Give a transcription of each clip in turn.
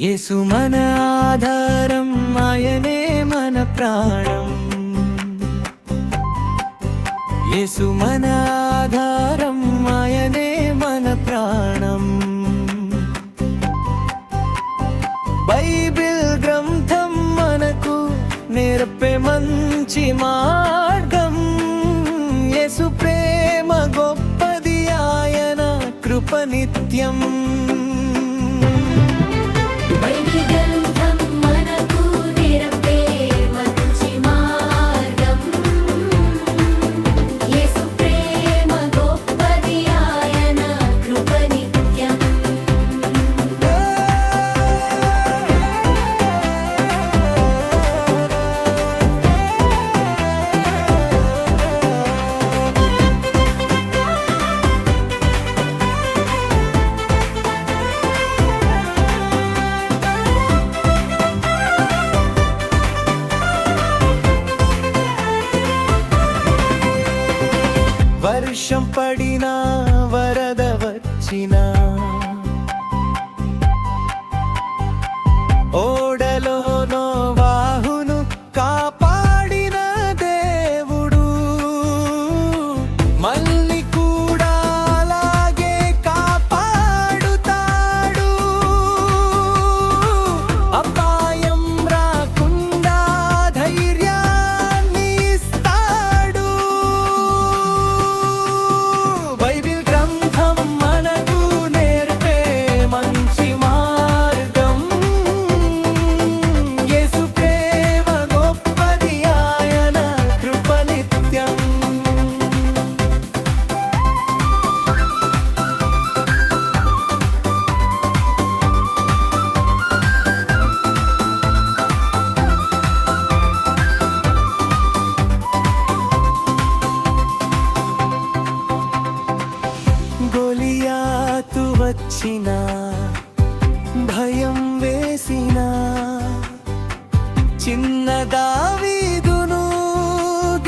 యేసు మన ఆధారం, ఆయనే మన ప్రాణం. యేసు మన ఆధారం, ఆయనే మన ప్రాణం. బైబిల్ గ్రంథం మనకు నేర్పే మంచి మార్గం. యేసు ప్రేమ గొప్పది, ఆయన కృప నిత్యం. వర్షం పడినా, వరద వచ్చినా, ఓడలోనో వాహును కాపాడిన దేవుడు మళ్ళీ కూడా అలాగే కాపాడుతాడు. అపాయం రాకుండా ధైర్యాన్ని ఇస్తాడు. బైబిల్ గ్రంథం మనకు నేర్పే మంచి మార్గం. యేసు ప్రేమ గొప్పది, ఆయన కృప నిత్యం. గొలియాతు వచ్చినా, భయం వేసినా, చిన్న దావీదును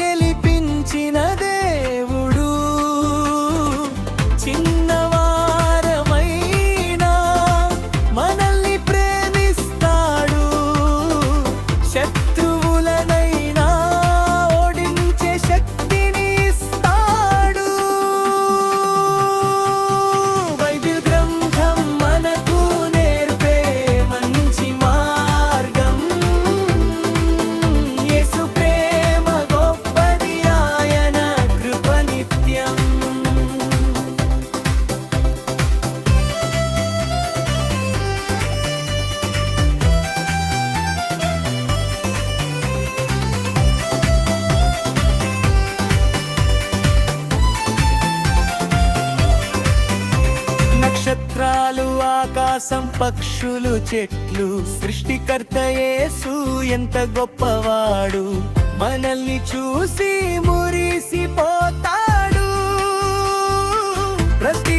గెలిపించిన దేవుడు చిన్నవారమైనా మనల్ని ప్రేమిస్తాడు. శత్రువులనైనా ఓడించే శక్తిని ఇస్తాడు. బైబిల్ గ్రంథం మనకు నేర్పే మంచి మార్గం. యేసు ప్రేమ గొప్పది, ఆయన కృప నిత్యం. నక్షత్రాలు, ఆకాశం, పక్షులు, చెట్లు, సృష్టికర్త యేసు ఎంత గొప్పవాడు. మనల్ని చూసి మురిసిపోతాడు. ప్రతి